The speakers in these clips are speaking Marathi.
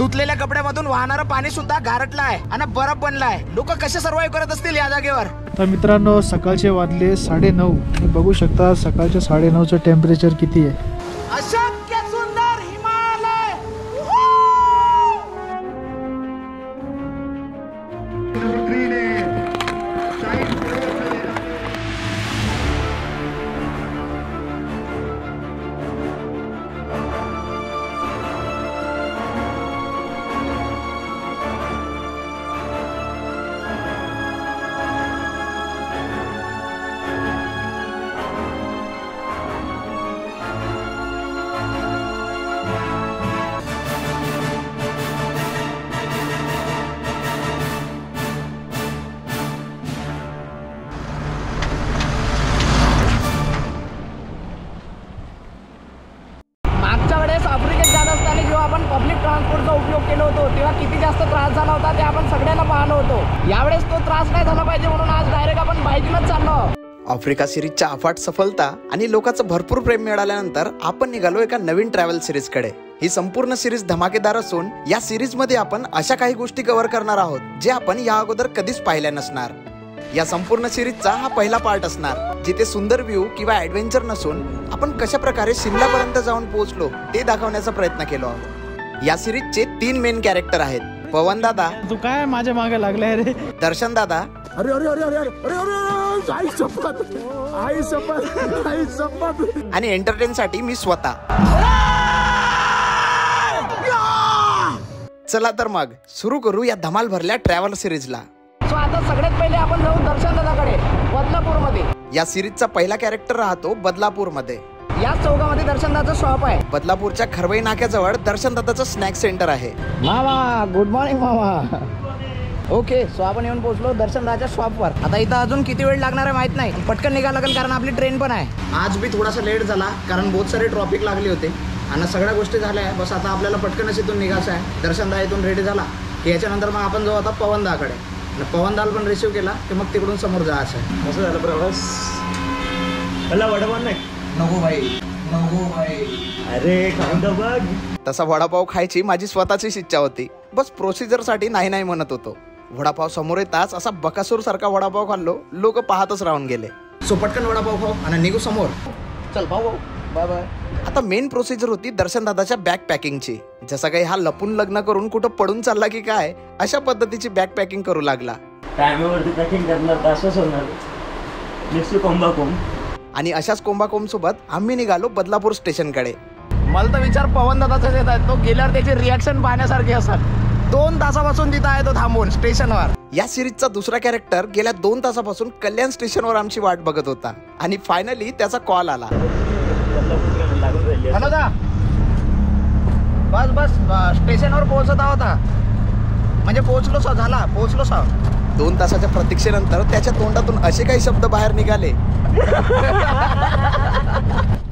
धुतलेल्या कपड्यामधून वाहणारं पाणी सुद्धा गारटलं आहे आणि बरफ बनलाय. लोक कसे सर्वाइव्ह करत असतील या जागेवर. तर मित्रांनो, सकाळचे वाजले 9:30 आणि बघू शकता सकाळच्या 9:30चं टेम्परेचर किती आहे. अशक्य सुंदर हिमालय. आपण पब्लिक ट्रान्सपोर्टचा उपयोग केला होतो तेव्हा किती जास्त त्रास झाला होता ते आपण सगळ्यांना पाहिलं होतो. यावेळेस तो त्रास नाही झाला पाहिजे म्हणून आज डायरेक्ट आपण बाईकनच चाललो. आफ्रिका सिरीजच्या अफाट सफलता आणि लोकांचं भरपूर प्रेम मिळाल्यानंतर आपण निघालो एका नवीन ट्रॅव्हल सिरीज कडे. ही संपूर्ण सिरीज धमाकेदार असून या सिरीज मध्ये आपण अशा काही गोष्टी कव्हर करणार आहोत जे आपण या अगोदर कधीच पाहिल्या नसणार. या संपूर्ण सिरीजचा हा पहिला पार्ट असणार, जिथे सुंदर व्ह्यू किंवा ऍडव्हेंचर नसून आपण कशा प्रकारे शिमला पर्यंत जाऊन पोहोचलो ते दाखवण्याचा प्रयत्न केलो आहोत. या सिरीजचे 3 मेन कॅरेक्टर आहेत. पवन दादा, तू काय माझ्या मागे लागलाय रे. दर्शन दादा, अरे अरे अरे अरे अरे अरे आई शपथ, आई शपथ, आई शपथ. आणि एंटरटेन साठी मी स्वतः. चला तर मग सुरू करू या धमाल भरल्या ट्रॅव्हल सिरीजला. सो आता सगळ्यात पहिले आपण जाऊ दर्शन दादाकडे बदलापूर मध्ये. या सिरीजचा पहिला कॅरेक्टर राहतो बदलापूर मध्ये. या चौकामध्ये दर्शन दादाचं शॉप आहे. बदलापूरच्या खरवई नाक्याजवळ दर्शन दादाचं स्नॅक सेंटर आहे. मामा गुड मॉर्निंग मामा. ओके, सो आपण येऊन पोहोचलो दर्शन दादाच्या शॉपवर. आता इथं अजून किती वेळ लागणार आहे माहित नाही, पटकन निघायला लागेल कारण आपली ट्रेन पण आहे. आज भी थोडासा लेट झाला कारण बहुत सारे ट्रॉफिक लागले होते आणि सगळ्या गोष्टी झाल्या आहे. बस आता आपल्याला पटकनच इथून निघायचं आहे. दर्शन दा इथून रेडी झाला की याच्यानंतर मग आपण जाऊ आता पवन दाकडे. पवन दाल पण रिसिव्ह केला की मग तिकडून समोर जायचं आहे. कसं झालं प्रवास? मला वडापाव नाही. नको भाई, नको भाई. अरे खाऊन तर बघ. तसा वडापाव खायची माझी स्वतःचीच इच्छा होती. बस प्रोसिजर साठी नाही नाही म्हणत होतो. वडापाव समोर येताच असा बकासूर सारखा वडापाव खाल्लो, लोक पाहतच राहून गेले. सो पटकन वडापाव खाऊ आणि निघू समोर. चल भाऊ, बाय बाय. आता मेन प्रोसिजर होती दर्शन दादाच्या बॅग पॅकिंगची. जसं काही हा लपून लग्न करून कुठं पडून चालला की काय, अशा पद्धतीची बॅग पॅकिंग करू लागला. टायमावरती पॅकिंग करणार तर असंच होणार. निश्चित कोंबाकोंब. आणि अशाच कोंबाकोंब सोबत आम्ही निघालो बदलापूर स्टेशन कडे. मला तर विचार पवन दादाचा येत आहे, तो गेल्यावर त्याची रिॲक्शन पाहण्यासारखी असतात. 2 तासापासून तिथं आहे तो थांबून स्टेशनवर. या सिरीजचा दुसरा कॅरेक्टर गेल्या 2 तासापासून कल्याण स्टेशनवर आमची वाट बघत होता आणि फायनली त्याचा कॉल आला. हॅलो दा, बस बस स्टेशनवर पोहोचत होता. म्हणजे पोहोचलो सा, झाला पोहोचलो सा. 2 तासाच्या प्रतीक्षेनंतर त्याच्या तोंडातून असे काही शब्द बाहेर निघाले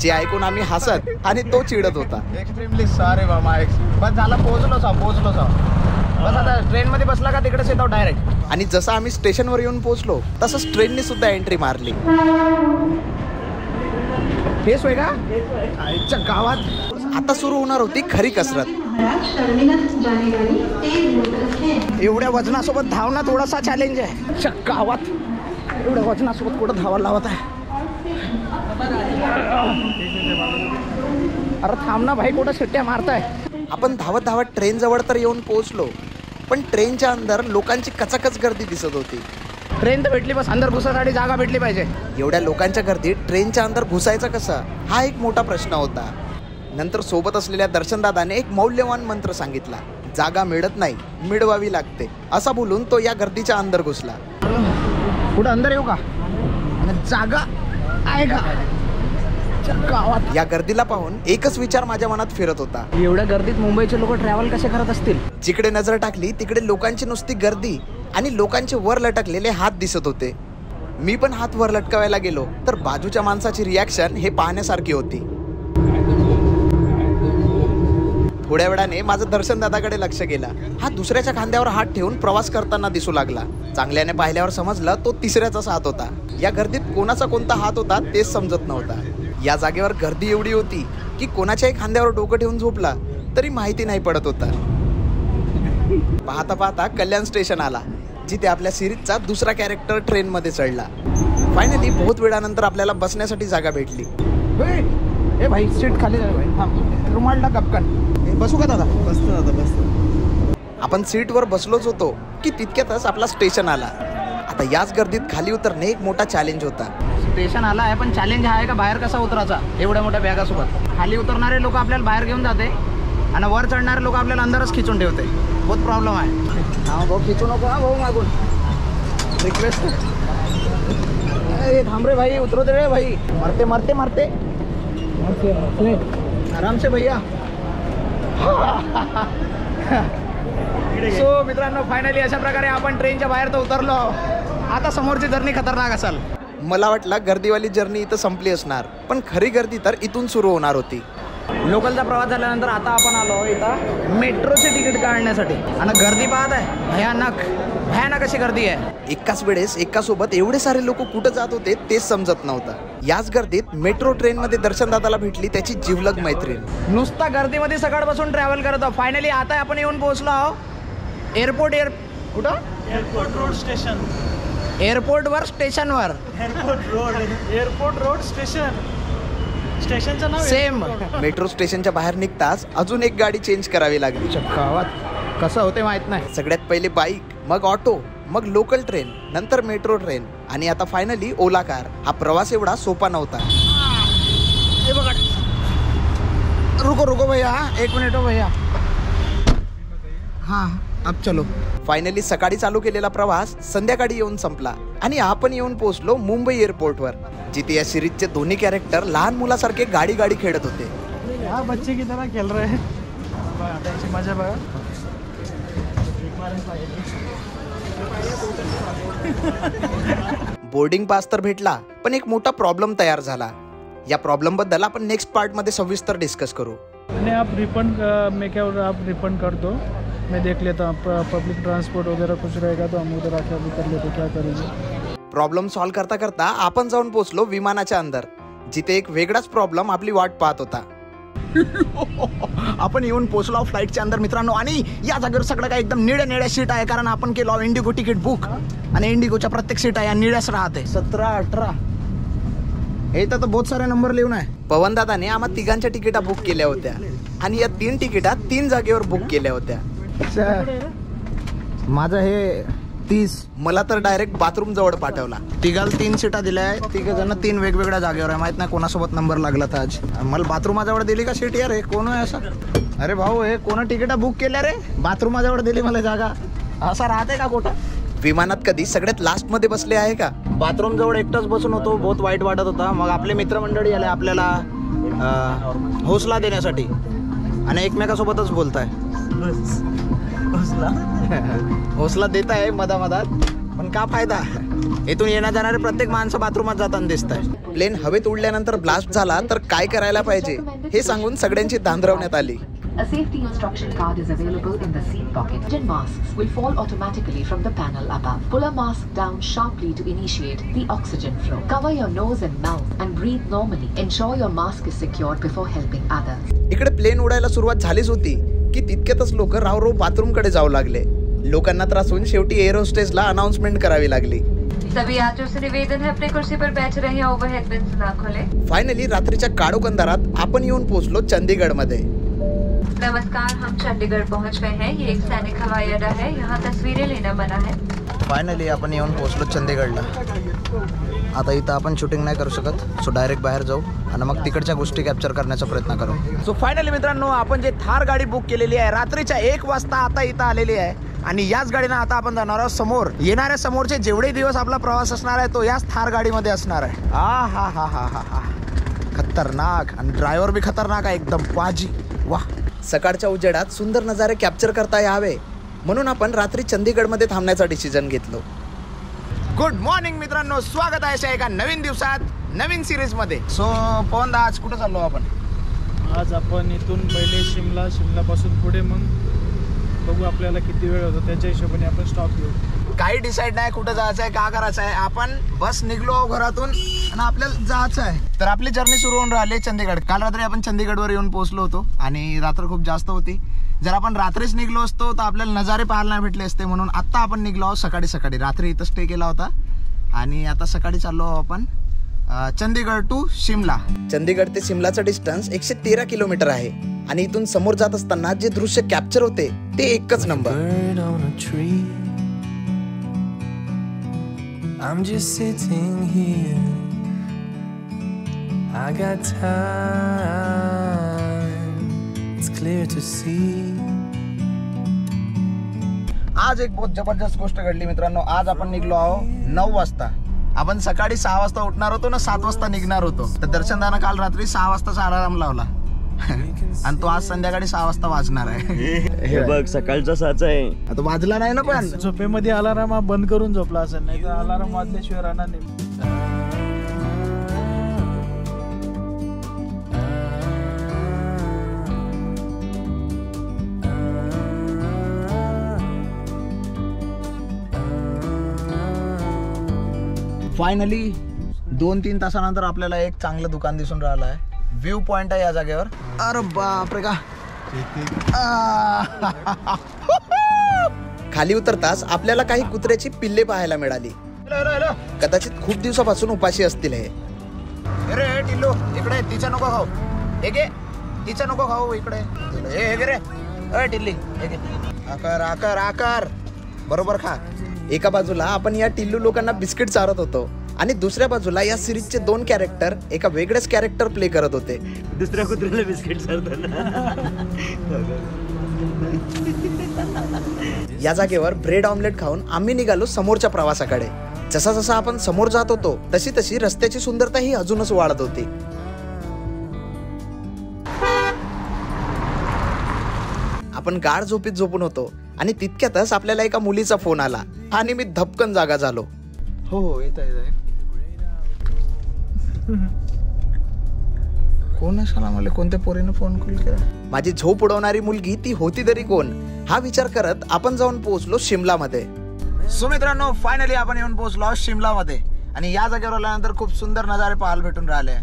जे ऐकून आम्ही हसत आणि तो चिडत होता. एक्स्ट्रीमली सॉरी मामा. बस झाला, पोहोचलो सा, पोहोचलो सा. बस आता ट्रेन मध्ये बसला का तिकडेच येतो डायरेक्ट. आणि जसं आम्ही स्टेशनवर येऊन पोहोचलो तसंच ट्रेनने सुद्धा एंट्री मारली. फेस होय का आईच्या गावात. आता सुरू होणार होती खरी कसरत. एवढ्या वजनासोबत धावणं थोडासा चॅलेंज आहे. गावात एवढ्या वजनासोबत कुठं धावायला लावत आहे. अरे थांब ना भाई, कुठं शिट्ट्या मारताय. आपण धावत धावत ट्रेन जवळ तर येऊन पोहोचलो, पण ट्रेनच्या अंदर लोकांची कचाकच गर्दी दिसत होती. ट्रेन तर भेटली, बस अंदर घुसासाठी जागा भेटली पाहिजे. एवढ्या लोकांच्या गर्दीत ट्रेनच्या अंदर घुसायचं कसं, हा एक मोठा प्रश्न होता. नंतर सोबत असलेल्या दर्शनदादाने एक मौल्यवान मंत्र सांगितला. जागा मिळत नाही, मिळवावी लागते, असा बोलून तो या गर्दीच्या अंदर घुसला. पुढे अंदर येऊ का? जागा आहे का गावात? या गर्दीला पाहून एकच विचार माझ्या मनात फिरत होता. एवढ्या गर्दीत मुंबईचे लोक ट्रॅव्हल कसे करत असतील? जिकडे नजर टाकली तिकडे लोकांची नुसती गर्दी आणि लोकांचे वर लटकलेले हात दिसत होते. मी पण हात वर लटकावायला गेलो तर बाजूच्या माणसाची रिॲक्शन हे पाहण्यासारखी होती. थोड्या वेळाने माझं दर्शन दादाकडे लक्ष गेला. हा दुसऱ्याच्या खांद्यावर हात ठेवून प्रवास करताना दिसू लागला. चांगल्याने पाहिल्यावर समजलं तो तिसऱ्याचाच हात होता. या गर्दीत कोणाचा कोणता हात होता तेच समजत नव्हता. या जागेवर गर्दी एवढी होती की कोणाच्याही खांद्यावर डोकं ठेवून झोपला तरी माहिती नाही पडत होता. पाहता पाहता कल्याण स्टेशन आला, जिथे आपल्या सिरीजचा दुसरा कॅरेक्टर ट्रेन मध्ये चढला. फायनली बहुत वेळानंतर आपल्याला बसण्यासाठी जागा भेटली. ए भाई सीट खाली झाली भाई, थांब रुमाल टाक कपकन. बसू का दादा? बसतो दादा बसतो. आपण सीटवर बसलोच होतो की तितक्यातच आपला स्टेशन आला. आता याच गर्दीत खाली उतरणे एक मोठा चॅलेंज होता. स्टेशन आला आहे, पण चॅलेंज आहे का बाहेर कसा उतरायचा एवढ्या मोठ्या बॅगासोबत. खाली उतरणारे लोक आपल्याला बाहेर घेऊन जाते आणि वर चढणारे लोक आपल्याला अंदरच खिचून ठेवते. बहुत प्रॉब्लेम आहे. हा भाऊ खिचू नको, हा भाऊ मागून रिक्वेस्ट. थांब रे भाई, उतरो दे रे भाई. मरते मरते मरते आराम से भैया. सो मित्रांनो, फायनली अशा प्रकारे आपण ट्रेनच्या बाहेर तर उतरलो. आता समोरची जर्नी खतरनाक असेल. मला वाटलं गर्दीवाली जर्नी इथं संपली असणार, पण खरी गर्दी तर इथून सुरू होणार होती. लोकलचा प्रवास झाल्यानंतर आता आपण आलो इथं मेट्रोचे तिकीट काढण्यासाठी. आणि गर्दी पाहत आहे, भयानक भयानक अशी गर्दी आहे. एकाच वेळेस एकासोबत एवढे सारे लोक कुठं जात होते तेच समजत नव्हतं. याच गर्दीत मेट्रो ट्रेन मध्ये दर्शन दादाला भेटली त्याची जिवलग मैत्रीण. नुसता गर्दीमध्ये सकाळपासून ट्रॅव्हल करत आहोत. फायनली आता आपण येऊन पोहोचलो आहोत एअरपोर्ट. कुठं? Airport road station. एअरपोर्टवर स्टेशनवर. Airport road station. स्टेशनचं नाव सेम. मेट्रो स्टेशनच्या बाहेर निघताच अजून एक गाडी चेंज करावी लागली. गावात कसं होते माहित नाही. सगळ्यात पहिले बाईक, मग ऑटो, मग लोकल ट्रेन, नंतर मेट्रो ट्रेन आणि आता फायनली ओला कार. हा प्रवास एवढा सोपा नव्हता. हे बघा, रुको रुको भैया, एक मिनिट हो भैया. हाँ अब चलो. फायनली सकाळी चालू केलेला प्रवास संध्याकाळी येऊन संपला आणि आपण येऊन पोहोचलो मुंबई एअरपोर्टवर, जिथे या सिरीजचे दोन्ही कॅरेक्टर लहान मुलासारखे गाडी गाडी खेळत होते. हा बच्चे की तरह खेळ रहे हैं. त्याची मजा बघा. बोर्डिंग पास तर भेटला, पण एक मोठा प्रॉब्लेम तयार झाला. या प्रॉब्लेम बद्दल आपण नेक्स्ट पार्ट मध्ये सविस्तर डिस्कस करू. नहीं आप रिफंड, मैं क्या आप रिफंड कर दो, मैं देख लेता हूँ. पब्लिक ट्रांसपोर्ट वगैरह कुछ रहेगा तो हम उधर आके अभी कर लेते, क्या करेंगे. प्रॉब्लेम सॉल्व करता करता आपण जाऊन पोहोचलो विमानाच्या अंदर, जिथे एक वेगळाच प्रॉब्लेम आपली वाट पाहत होता. आपण येऊन पोहोचलो फ्लाईटच्या अंदर मित्रांनो. आणि या जागेवर सगळं काय एकदम निळ्या निळ्या सीट आहे, कारण आपण केलो इंडिगो तिकीट बुक. आणि इंडिगोच्या प्रत्येक सीट आहे निळ्याच राहते. 17, 18 हे तर बहुत सारे नंबर लिहून आहे. पवनदादाने आम्हा तिघांच्या तिकिटा बुक केल्या होत्या आणि या 3 तिकिटा 3 जागेवर बुक केल्या होत्या. माझं हे 30. मला तर डायरेक्ट बाथरूम जवळ पाठवला. तिघाला 3 सीटा दिल्या आहे. तिघ जण 3 वेगवेगळ्या जागेवर आहे. माहित नाही कोणासोबत नंबर लागला तर आज. मला बाथरूमाजवळ दिली का सीट यार? हे कोण आहे असा? अरे भाऊ, हे कोण तिकिटा बुक केल्या रे? बाथरूमाजवळ दिली मला जागा. असा राहते का कुठं? विमानात कधी सगळ्यात लास्ट मध्ये बसले आहे का? बाथरूम जवळ एकटाच बसून होतो. बहुत वाईट वाटत होता. मग आपले मित्रमंडळी आले आपल्याला हौसला देण्यासाठी आणि एकमेकासोबतच बोलताय. हौसला देत आहे मधामधात, पण का फायदा? इथून येण्या जाणारे प्रत्येक माणसं बाथरूमात जाताना दिसत आहे. प्लेन हवेत उडल्यानंतर ब्लास्ट झाला तर काय करायला पाहिजे हे सांगून सगळ्यांची धांदरवण्यात आली. A safety instruction card is available in the seat pocket. Oxygen masks will fall automatically from the panel above. Pull a mask down sharply to initiate the oxygen flow. Cover your nose and mouth and breathe normally. Ensure your mask is secured before helping others. इकडे प्लेन उडायला सुरुवात झालीच होती की तितक्यातच लोक राव बाथरूम कडे जाऊ लागले. लोकांना त्रास होऊन शेवटी एअर होस्टेसला अनाउन्समेंट करावी लागली. सभी यात्रियों से निवेदन है अपनी कुर्सी पर बैठ रहे, ओवरहेड बिन्स ना खोले. फायनली रात्रीच्या काळोख अंधारात आपण येऊन पोहोचलो चंदीगड मध्ये. नमस्कार, हम चंडीगढ़ पहुंच गए हैं. ये एक सैनिक हवाई अड्डा है. यहाँ तस्वीरें लेना मना है. फायनली आपण येऊन पोहोचलो चंदीगडला. आता इथं आपण शूटिंग नाही करू शकत, सो डायरेक्ट बाहेर जाऊ आणि मग तिकडच्या गोष्टी कॅप्चर करण्याचा प्रयत्न करू. सो फायनली मित्रांनो, आपण जे थार गाडी बुक केलेली आहे रात्रीच्या 1 वाजता आता इथं आलेली आहे. आणि याच गाडीनं आता आपण जाणार आहोत समोर. येणाऱ्या समोरचे जेवढे दिवस आपला प्रवास असणार आहे तो याच थार गाडीमध्ये असणार आहे. हा हा हा हा हा खतरनाक. आणि ड्रायव्हर बी खतरनाक आहे एकदम पाजी. वाह. सकाळच्या उजेडात सुंदर नजारे कॅप्चर करता यावे म्हणून आपण रात्री चंदीगडमध्ये थांबण्याचा डिसिजन घेतलो. गुड मॉर्निंग मित्रांनो, स्वागत आहे एका नवीन दिवसात नवीन सिरीज मध्ये. सो पवनदा, आज कुठं चाललो आपण? आज आपण इथून पहिले शिमलापासून पुढे मग बघू आपल्याला किती वेळ होतो त्याच्या हिशोबाने आपण स्टॉप घेऊ. काही डिसाईड नाही कुठं जायचं आहे, का करायचं आहे. आपण बस निघलो घरातून आणि आपल्याला जायचं आहे. तर आपली जर्नी सुरू होऊन राहिली चंदीगड. काल रात्री आपण चंदीगडवर येऊन पोहोचलो होतो आणि रात्र खूप जास्त होती. जर आपण रात्रीच निघलो असतो तर आपल्याला नजारे पाहायला नाही भेटले असते, म्हणून आता आपण निघलो आहोत सकाळी. रात्री इथं स्टे केला होता आणि आता सकाळी चाललो आपण चंदीगड टू शिमला. चंदीगड ते शिमलाचं डिस्टन्स 113 किलोमीटर आहे आणि इथून समोर जात असताना जे दृश्य कॅप्चर होते ते एकच number. I'm just sitting here. I got time. It's clear to see. आज एक बहुत जबरदस्त गोष्ट घडली मित्रांनो. आज आपण निघलो आहोत 9 वाजता. आपण सकाळी 6 वाजता उठणार होतो ना, 7 वाजता निघणार होतो. तर दर्शनदानं काल रात्री 6 वाजताचा अलार्म लावला आणि तो आज संध्याकाळी 6 वाजता वाजणार आहे. हे बघ सकाळचा 6 आहे. आता वाजला नाही ना, पण झोपेमध्ये अलाराम हा बंद करून झोपला असेल, नाही तर अलाराम वाजल्याशिवाय राहणार नाही. फायनली 2-3 तासानंतर आपल्याला एक चांगलं दुकान दिसून राहिलं आहे. व्ह्यू पॉइंट आहे या जागेवर. अरे बापरे का खाली उतरताच आपल्याला काही कुत्र्याची पिल्ले पाहायला मिळाली. कदाचित खूप दिवसापासून उपाशी असतील हे. अरे टिल्लू इकडे, तिचं नको खाऊ. हे घे, तिचं नको खाऊ इकडे. हे घे रे, अरे टिल्ली हे घे. आकार बरोबर खा. एका बाजूला आपण या टिल्लू लोकांना बिस्किट चारत होतो आणि दुसऱ्या बाजूला या सिरीजचे 2 कॅरेक्टर एका वेगळेच कॅरेक्टर प्ले करत होते. दुसऱ्या कुत्र्याला बिस्किट चारताना. या जागेवर ब्रेड ऑमलेट खाऊन आम्ही निघालो समोरच्या प्रवासाकडे. जसा जसा आपण समोर जात होतो तशी तशी रस्त्याची सुंदरता ही अजूनच वाढत होती. आपण गाढ झोपीत झोपून होतो आणि तितक्यातच आपल्याला एका मुलीचा फोन आला आणि मी धपकन जागा झालो. हो येत आहे. कोण असाला मला, कोणत्या पोरीने फोन केला? माझी झोप उडवणारी मुलगी ती होती तरी कोण हा विचार करत आपण जाऊन पोहोचलो शिमलामध्ये. सो मित्रांनो फायनली आपण येऊन पोहोचलो शिमलामध्ये आणि या जागेवर आल्यानंतर खूप सुंदर नजारे पाहायला भेटून राहिले.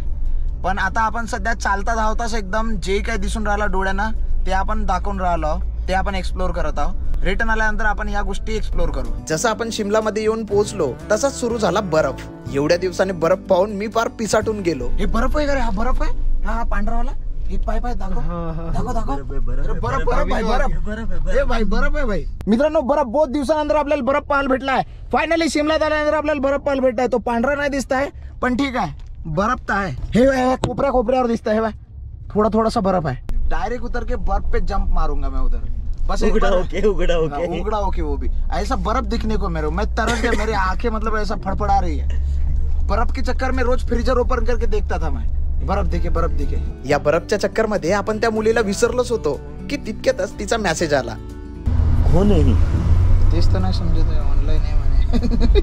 पण आता आपण सध्या चालता धावताच एकदम जे काही दिसून राहिलं डोळ्यांना ते आपण दाखवून राहिलो, ते आपण एक्सप्लोर करत आहोत. रिटर्न आल्यानंतर आपण या गोष्टी एक्सप्लोर करू. जसं आपण शिमलामध्ये येऊन पोहोचलो तसाच सुरू झाला बर्फ. एवढ्या दिवसाने बर्फ पाहून मी फार पिसाटून गेलो. हे बर्फ आहे का रे? हा बर्फ आहे, हा पांढरावाला. हे पाय दाखव. बर्फ आहे भाई. मित्रांनो बर्फ बहुत दिवसानंतर आपल्याला बर्फ पाहायला भेटलाय. फायनली शिमल्यात आल्यानंतर आपल्याला बर्फ पाहायला भेटलाय. तो पांढरा नाही दिसत आहे पण ठीक आहे, बर्फ तर आहे. हे कोपऱ्यावर दिसत आहे, थोड़ा बर्फ है. डायरेक्ट उतर के बर्फ पे जंप मारूंगा मैं उधर. बस उगड़ा ओके वो भी ऐसा बर्फ दिखने को मेरे, मैं तरस गया. मेरी आंखें मतलब ऐसा फड़फड़ा रही है. बर्फ के चक्कर में रोज फ्रीजर ओपन करके देखता था मैं. बर्फ दिखे. या बर्फच्या चक्कर मध्ये आपण त्या मुलीला विसरलोच होतो की तितक्यातच तिचा मेसेज आला. कोण आहे? तेच तर नाही समजत आहे, ऑनलाईन आहे म्हणे.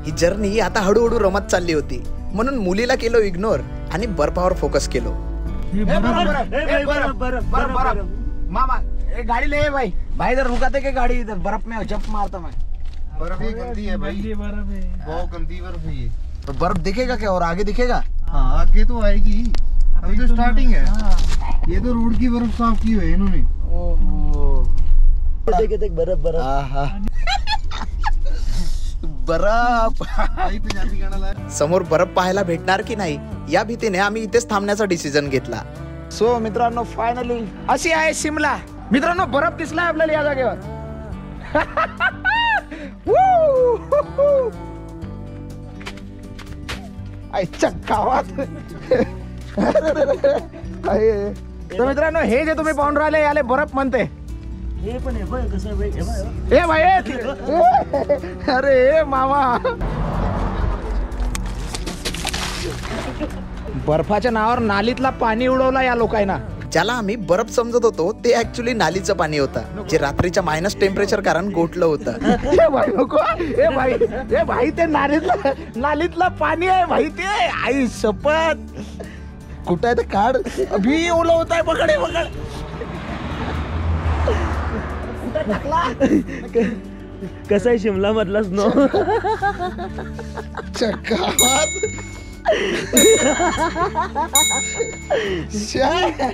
ही जर्नी आता हळूहळू रमत चालली होती म्हणून मुलीला केलो इग्नोर आणि बर्फावर फोकस केलो. बर्फ मामा गाड़ी ले भाई इधर रुकाते के गाड़ी इधर बर्फ में जंप मारता मैं. बर्फ ही गंदी है भाई, बहुत गंदी बर्फ है ये. तो बर्फ दिखेगा क्या और आगे दिखेगा? हाँ आगे तो आएगी, अभी तो स्टार्टिंग है. ये तो रोड की बर्फ साफ की है इन्होंने. देख बर्फ. बर्फ. समोर बर्फ पाहायला भेटणार की नाही या भीतीने आम्ही इथेच थांबण्याचा डिसिजन घेतला. सो मित्रांनो फायनली अशी आहे शिमला. मित्रांनो बर्फ दिसलाय आपल्याला या जागेवर. तर मित्रांनो हे जे तुम्ही पाहून राहिले याले बर्फ म्हणते. हे पण आहे बघ कसं भाई. ए भाई अरे मामा बर्फाच्या नावावर नालीतला पाणी उडवला या लोकांना. ज्याला आम्ही बर्फ समजत होतो ते ऍक्च्युली नालीचं पाणी होतं जे रात्रीच्या मायनस टेम्परेचर कारण गोठलं होतं. ए भाई ते नालीतला पाणी आहे भाई. ते आई शपथ कुठं आहे ते काढ. अभी ओलं होत आहे. पकड. कसं आहे शिमला मधला स्नो.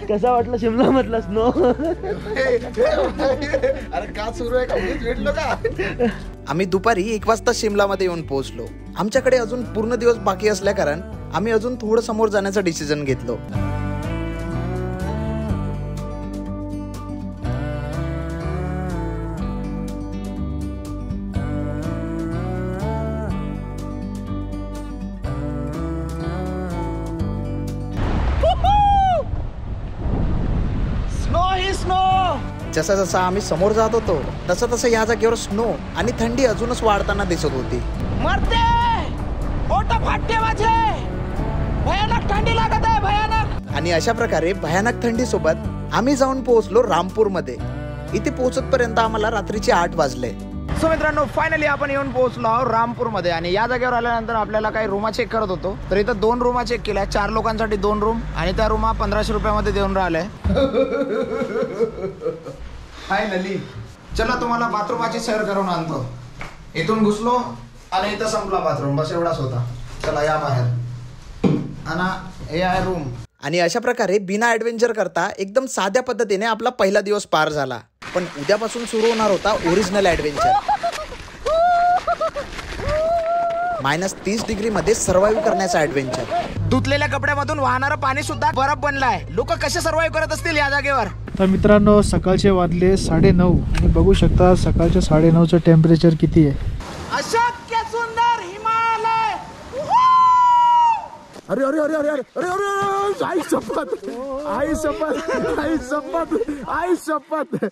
कसा वाटला शिमला मधला स्नो? अरे का सुरू आहे का भेटलो का? आम्ही दुपारी 1 वाजता शिमलामध्ये येऊन पोहोचलो. आमच्याकडे अजून पूर्ण दिवस बाकी असल्या कारण आम्ही अजून थोडं समोर जाण्याचा डिसिजन घेतलो. जसा जसा आम्ही समोर जात होतो तसं तसं या जागेवर स्नो आणि थंडी अजूनच वाढताना दिसत होती. मरते ओठ फाटते माझे, भयानक थंडी लागत आहे, भयानक. आणि अशा प्रकारे भयानक थंडी सोबत आम्ही जाऊन पोहोचलो रामपूर मध्ये. इथे पोहोचत पर्यंत आम्हाला रात्रीचे 8 वाजले. सो मित्रांनो, फायनली आपण येऊन पोहोचलो आहोत रामपूर मध्ये. आणि या जागेवर आल्यानंतर आपल्याला काही रूमा चेक करत होतो, तर इथं 2 रूमा चेक केल्या. 4 लोकांसाठी 2 रूम आणि त्या रूमा 1500 रुपयामध्ये देऊन राहिले. फायनली चला तुम्हाला बाथरूमाची सैर करून आणतो. इथून घुसलो आणि इथं संपला बाथरूम, बस एवढाच होता. चला या बाहेर आणि हे आहे रूम. आणि अशा प्रकारे बिना ऍडव्हेंचर करता एकदम साध्या पद्धतीने आपला पहिला दिवस पार झाला. पण उद्यापासून सुरू होणार होता ओरिजिनल ऍडव्हेंचर. -30 डिग्री मध्ये सर्व्हाइव्ह करण्याचा ऍडव्हेंचर. धुतलेल्या कपड्यामधून वाहणारं पाणी सुद्धा बर्फ बनलाय. लोक कसे सर्व्हाइव्ह करत असतील या जागेवर. तर मित्रांनो, सकाळचे वाजले 9:30 आणि बघू शकता सकाळच्या 9:30चं टेम्परेचर किती आहे. अशक्य सुंदर हिमालय. अरे अरे अरे अरे अरे अरे आई शपथ, आई शपथ, आई शपथ, आई शपथ.